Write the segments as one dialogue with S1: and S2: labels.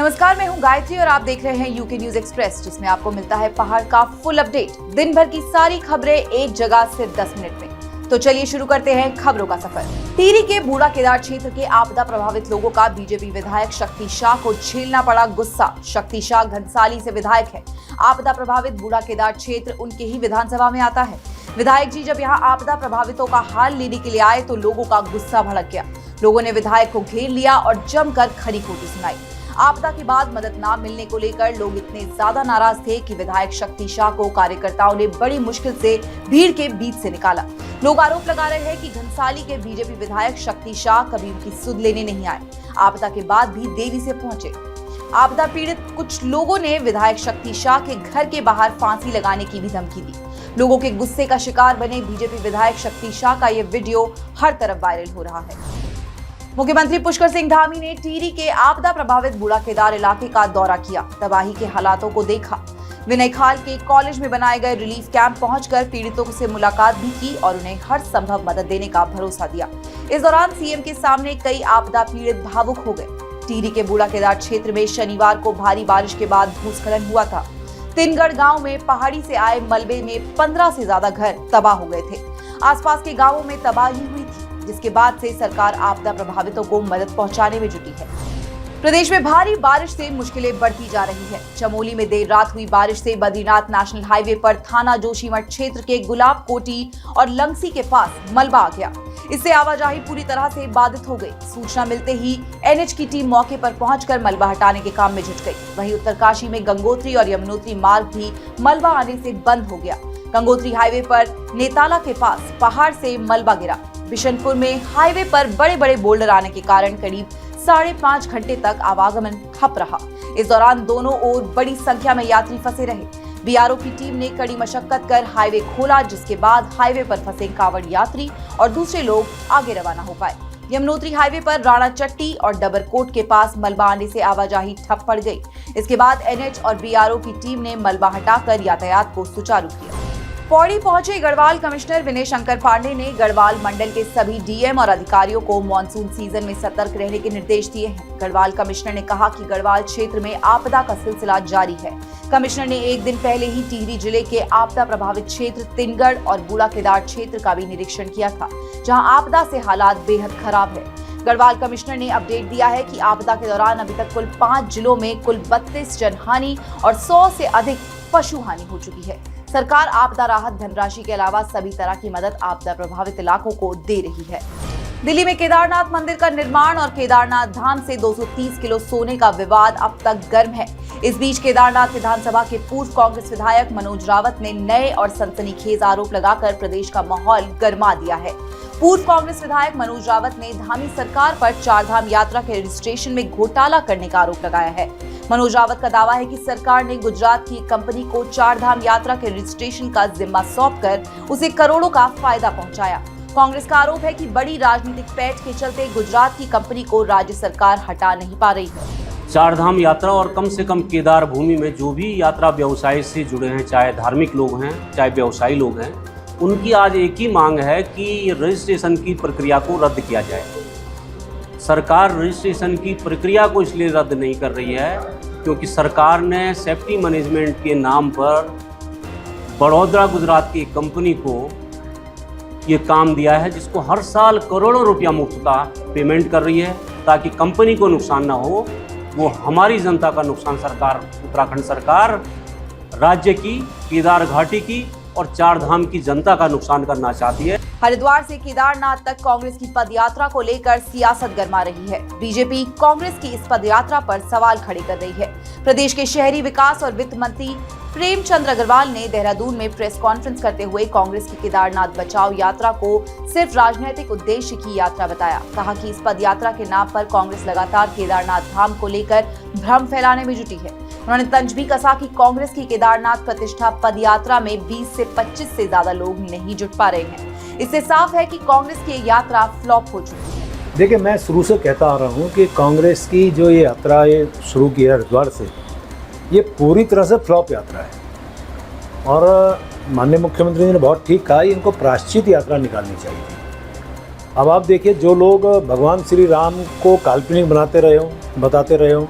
S1: नमस्कार, मैं हूं गायत्री और आप देख रहे हैं यूके न्यूज एक्सप्रेस, जिसमें आपको मिलता है पहाड़ का फुल अपडेट। दिन भर की सारी खबरें एक जगह सिर्फ 10 मिनट में। तो चलिए शुरू करते हैं खबरों का सफर। टिहरी के बूढ़ा केदार क्षेत्र के आपदा प्रभावित लोगों का बीजेपी विधायक शक्ति शाह को झेलना पड़ा गुस्सा। शक्ति शाह घनसाली से विधायक है। आपदा प्रभावित बूढ़ा केदार क्षेत्र उनके ही विधानसभा में आता है। विधायक जी जब यहाँ आपदा प्रभावितों का हाल लेने के लिए आए तो लोगों का गुस्सा भड़क गया। लोगों ने विधायक को घेर लिया और जमकर खरी खोटी सुनाई। आपदा के बाद मदद न मिलने को लेकर लोग इतने ज्यादा नाराज थे कि विधायक शक्ति शाह को कार्यकर्ताओं ने बड़ी मुश्किल से भीड़ के बीच से निकाला। लोग आरोप लगा रहे हैं कि घनसाली के बीजेपी विधायक शक्ति शाह कभी उनकी सुध लेने नहीं आए। आपदा के बाद भी देरी से पहुंचे। आपदा पीड़ित कुछ लोगों ने विधायक शक्ति शाह के घर के बाहर फांसी लगाने की भी धमकी दी। लोगों के गुस्से का शिकार बने बीजेपी विधायक शक्ति शाह का ये वीडियो हर तरफ वायरल हो रहा है। मुख्यमंत्री पुष्कर सिंह धामी ने टिहरी के आपदा प्रभावित बूढ़ा केदार इलाके का दौरा किया, तबाही के हालातों को देखा। विनय खाल के कॉलेज में बनाए गए रिलीफ कैंप पहुंचकर पीड़ितों से मुलाकात भी की और उन्हें हर संभव मदद देने का भरोसा दिया। इस दौरान सीएम के सामने कई आपदा पीड़ित भावुक हो गए। टिहरी के बूढ़ा केदार क्षेत्र में शनिवार को भारी बारिश के बाद भूस्खलन हुआ था। तिनगढ़ गांव में पहाड़ी से आए मलबे में 15 से ज्यादा घर तबाह हो गए थे। आसपास के गांवों में तबाही हुई थी, जिसके बाद से सरकार आपदा प्रभावितों को मदद पहुंचाने में जुटी है। प्रदेश में भारी बारिश से मुश्किलें बढ़ती जा रही है। चमोली में देर रात हुई बारिश से बद्रीनाथ नेशनल हाईवे पर थाना जोशीमठ क्षेत्र के गुलाब कोटी और लंगसी के पास मलबा आ गया। इससे आवाजाही पूरी तरह से बाधित हो गई। सूचना मिलते ही एनएच की टीम मौके पर पहुंचकर मलबा हटाने के काम में जुट गई। वहीं उत्तरकाशी में गंगोत्री और यमुनोत्री मार्ग भी मलबा आने से बंद हो गया। गंगोत्री हाईवे पर नेताला के पास पहाड़ से मलबा गिरा। बिशनपुर में हाईवे पर बड़े बड़े बोल्डर आने के कारण करीब 5.5 घंटे तक आवागमन ठप रहा। इस दौरान दोनों ओर बड़ी संख्या में यात्री फंसे रहे। बीआरओ की टीम ने कड़ी मशक्कत कर हाईवे खोला, जिसके बाद हाईवे पर फंसे कांवड़ यात्री और दूसरे लोग आगे रवाना हो पाए। यमुनोत्री हाईवे पर राणा चट्टी और डबरकोट के पास मलबा आने से आवाजाही ठप पड़ गई। इसके बाद एनएच और बीआरओ की टीम ने मलबा हटाकर यातायात को सुचारू किया। पौड़ी पहुंचे गढ़वाल कमिश्नर विनय शंकर पांडे ने गढ़वाल मंडल के सभी डीएम और अधिकारियों को मानसून सीजन में सतर्क रहने के निर्देश दिए हैं। गढ़वाल कमिश्नर ने कहा कि गढ़वाल क्षेत्र में आपदा का सिलसिला जारी है। कमिश्नर ने एक दिन पहले ही टिहरी जिले के आपदा प्रभावित क्षेत्र तिनगढ़ और बूढ़ा केदार क्षेत्र का भी निरीक्षण किया था, जहां आपदा से हालात बेहद खराब है। गढ़वाल कमिश्नर ने अपडेट दिया है कि आपदा के दौरान अभी तक कुल 5 जिलों में कुल 32 जनहानि और 100 से अधिक पशु हानि हो चुकी है। सरकार आपदा राहत धनराशि के अलावा सभी तरह की मदद आपदा प्रभावित इलाकों को दे रही है। दिल्ली में केदारनाथ मंदिर का निर्माण और केदारनाथ धाम से 230 किलो सोने का विवाद अब तक गर्म है। इस बीच केदारनाथ विधानसभा के पूर्व कांग्रेस विधायक मनोज रावत ने नए और सनसनीखेज आरोप लगाकर प्रदेश का माहौल गर्मा दिया है। पूर्व कांग्रेस विधायक मनोज रावत ने धामी सरकार पर चारधाम यात्रा के रजिस्ट्रेशन में घोटाला करने का आरोप लगाया है। मनोज रावत का दावा है कि सरकार ने गुजरात की कंपनी को चारधाम यात्रा के रजिस्ट्रेशन का जिम्मा सौंपकर उसे करोड़ों का फायदा पहुंचाया। कांग्रेस का आरोप है कि बड़ी राजनीतिक पैठ के चलते गुजरात की कंपनी को राज्य सरकार हटा नहीं पा रही है।
S2: चारधाम यात्रा और कम से कम केदार भूमि में जो भी यात्रा व्यवसाय से जुड़े हैं, चाहे धार्मिक लोग हैं चाहे व्यवसायी लोग हैं, उनकी आज एक ही मांग है कि रजिस्ट्रेशन की प्रक्रिया को रद्द किया जाए। सरकार रजिस्ट्रेशन की प्रक्रिया को इसलिए रद्द नहीं कर रही है क्योंकि सरकार ने सेफ्टी मैनेजमेंट के नाम पर बड़ौदा गुजरात की कंपनी को ये काम दिया है, जिसको हर साल करोड़ों रुपया मुफ्त का पेमेंट कर रही है ताकि कंपनी को नुकसान ना हो। वो हमारी जनता का नुकसान सरकार, उत्तराखंड सरकार, राज्य की, केदार घाटी की और चारधाम की जनता का नुकसान करना चाहती है।
S1: हरिद्वार से केदारनाथ तक कांग्रेस की पदयात्रा को लेकर सियासत गर्मा रही है। बीजेपी कांग्रेस की इस पदयात्रा पर सवाल खड़े कर रही है। प्रदेश के शहरी विकास और वित्त मंत्री प्रेमचंद अग्रवाल ने देहरादून में प्रेस कॉन्फ्रेंस करते हुए कांग्रेस की केदारनाथ बचाओ यात्रा को सिर्फ राजनीतिक उद्देश्य की यात्रा बताया। कहा कि इस पदयात्रा के नाम पर कांग्रेस लगातार केदारनाथ धाम को लेकर भ्रम फैलाने में जुटी है। उन्होंने तंज भी कसा कि कांग्रेस की केदारनाथ प्रतिष्ठा पदयात्रा में 20 से 25 से ज्यादा लोग नहीं जुट पा रहे हैं। इससे साफ है कि कांग्रेस की यात्रा फ्लॉप हो चुकी है।
S3: देखिए, मैं शुरू से कहता आ रहा हूँ कि कांग्रेस की जो ये यात्रा ये शुरू की है हरिद्वार से, ये पूरी तरह से फ्लॉप यात्रा है। और माननीय मुख्यमंत्री जी ने बहुत ठीक कहा, इनको प्रायश्चित यात्रा निकालनी चाहिए। अब आप देखिए, जो लोग भगवान श्री राम को काल्पनिक बताते रहे हो,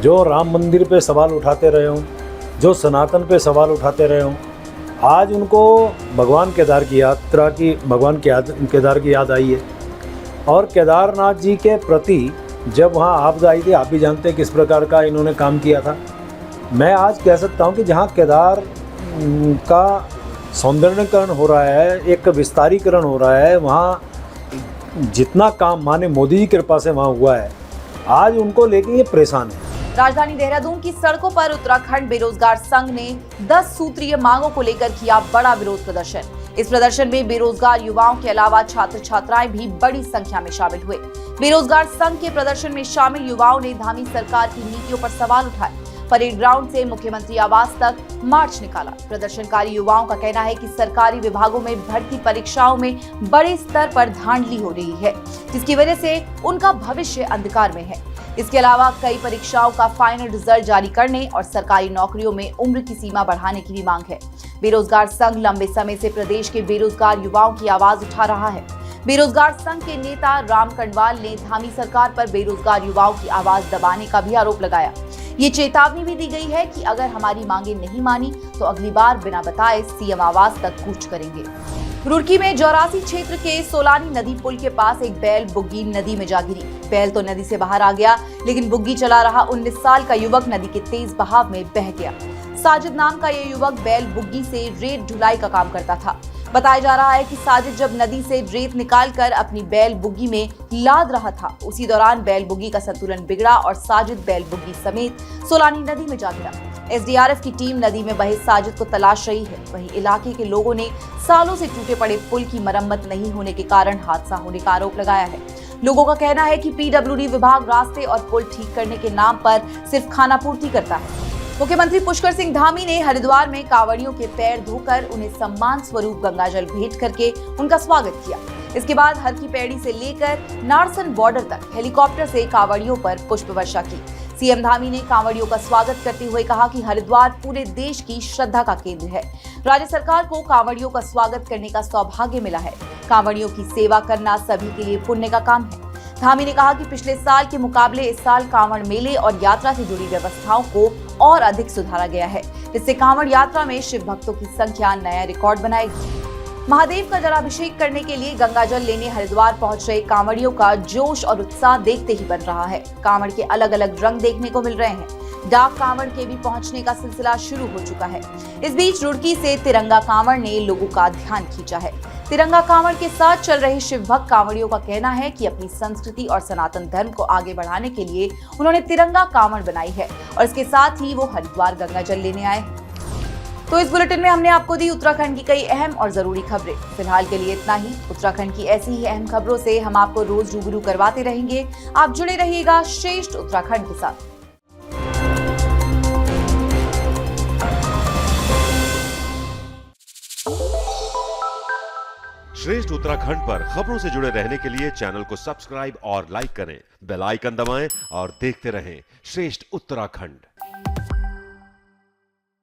S3: जो राम मंदिर पे सवाल उठाते रहे हों, जो सनातन पे सवाल उठाते रहे हों, आज उनको भगवान केदार की याद आई है। और केदारनाथ जी के प्रति जब वहाँ आपदा आई थी, आप भी जानते हैं किस प्रकार का इन्होंने काम किया था। मैं आज कह सकता हूँ कि जहाँ केदार का सौंदर्यीकरण हो रहा है, एक विस्तारीकरण हो रहा है, वहाँ जितना काम माने मोदी जी की कृपा से वहाँ हुआ है, आज उनको लेके ये परेशान है।
S1: राजधानी देहरादून की सड़कों पर उत्तराखंड बेरोजगार संघ ने 10 सूत्रीय मांगों को लेकर किया बड़ा विरोध प्रदर्शन। इस प्रदर्शन में बेरोजगार युवाओं के अलावा छात्र छात्राएं भी बड़ी संख्या में शामिल हुए। बेरोजगार संघ के प्रदर्शन में शामिल युवाओं ने धामी सरकार की नीतियों पर सवाल उठाए। परेड ग्राउंड से मुख्यमंत्री आवास तक मार्च निकाला। प्रदर्शनकारी युवाओं का कहना है कि सरकारी विभागों में भर्ती परीक्षाओं में बड़े स्तर पर धांधली हो रही है, जिसकी वजह से उनका भविष्य अंधकार में है। इसके अलावा कई परीक्षाओं का फाइनल रिजल्ट जारी करने और सरकारी नौकरियों में उम्र की सीमा बढ़ाने की भी मांग है। बेरोजगार संघ लंबे समय से प्रदेश के बेरोजगार युवाओं की आवाज उठा रहा है। बेरोजगार संघ के नेता राम कनवाल ने धामी सरकार पर बेरोजगार युवाओं की आवाज दबाने का भी आरोप लगाया। ये चेतावनी भी दी गई है कि अगर हमारी मांगे नहीं मानी तो अगली बार बिना बताए सीएम आवास तक कूच करेंगे। रुड़की में जौरासी क्षेत्र के सोलानी नदी पुल के पास एक बैल बुग्गी नदी में जा गिरी। बैल तो नदी से बाहर आ गया, लेकिन बुग्गी चला रहा 19 साल का युवक नदी के तेज बहाव में बह गया। साजिद नाम का ये युवक बैल बुग्गी से रेत ढुलाई का काम करता था। बताया जा रहा है कि साजिद जब नदी से रेत निकालकर अपनी बैल बुग्गी में लाद रहा था, उसी दौरान बैल बुग्गी का संतुलन बिगड़ा और साजिद बैल बुग्गी समेत सोलानी नदी में जा गिरा। एसडीआरएफ की टीम नदी में बहे साजिद को तलाश रही है। वहीं इलाके के लोगों ने सालों से टूटे पड़े पुल की मरम्मत नहीं होने के कारण हादसा होने का आरोप लगाया है। लोगों का कहना है कि पीडब्ल्यूडी विभाग रास्ते और पुल ठीक करने के नाम पर सिर्फ खानापूर्ति करता है। मुख्यमंत्री पुष्कर सिंह धामी ने हरिद्वार में कांवड़ियों के पैर धोकर उन्हें सम्मान स्वरूप गंगाजल भेंट करके उनका स्वागत किया। इसके बाद हर की पैड़ी से लेकर नारसन बॉर्डर तक हेलीकॉप्टर से कांवड़ियों पर पुष्प वर्षा की। सीएम धामी ने कांवड़ियों का स्वागत करते हुए कहा कि हरिद्वार पूरे देश की श्रद्धा का केंद्र है। राज्य सरकार को कांवड़ियों का स्वागत करने का सौभाग्य मिला है। कांवड़ियों की सेवा करना सभी के लिए पुण्य का काम है। धामी ने कहा कि पिछले साल के मुकाबले इस साल कांवड़ मेले और यात्रा से जुड़ी व्यवस्थाओं को और अधिक सुधारा गया है, जिससे कांवड़ यात्रा में शिव भक्तों की संख्या नया रिकॉर्ड बनाएगी। महादेव का जलाभिषेक करने के लिए गंगाजल लेने हरिद्वार पहुंच रहे कांवड़ियों का जोश और उत्साह देखते ही बन रहा है। कांवड़ के अलग अलग रंग देखने को मिल रहे हैं। डाक कांवड़ के भी पहुंचने का सिलसिला शुरू हो चुका है। इस बीच रुड़की से तिरंगा कांवड़ ने लोगों का ध्यान खींचा है। तिरंगा कांवड़ के साथ चल रहे शिव भक्त कांवड़ियों का कहना है कि अपनी संस्कृति और सनातन धर्म को आगे बढ़ाने के लिए उन्होंने तिरंगा कांवड़ बनाई है और इसके साथ ही वो हरिद्वार गंगाजल लेने आए हैं। तो इस बुलेटिन में हमने आपको दी उत्तराखंड की कई अहम और जरूरी खबरें। फिलहाल के लिए इतना ही। उत्तराखंड की ऐसी ही अहम खबरों से हम आपको रोज रूबरू करवाते रहेंगे। आप जुड़े रहिएगा श्रेष्ठ उत्तराखंड के साथ।
S4: श्रेष्ठ उत्तराखंड पर खबरों से जुड़े रहने के लिए चैनल को सब्सक्राइब और लाइक करें, बेल आइकन दबाएं और देखते रहें श्रेष्ठ उत्तराखंड।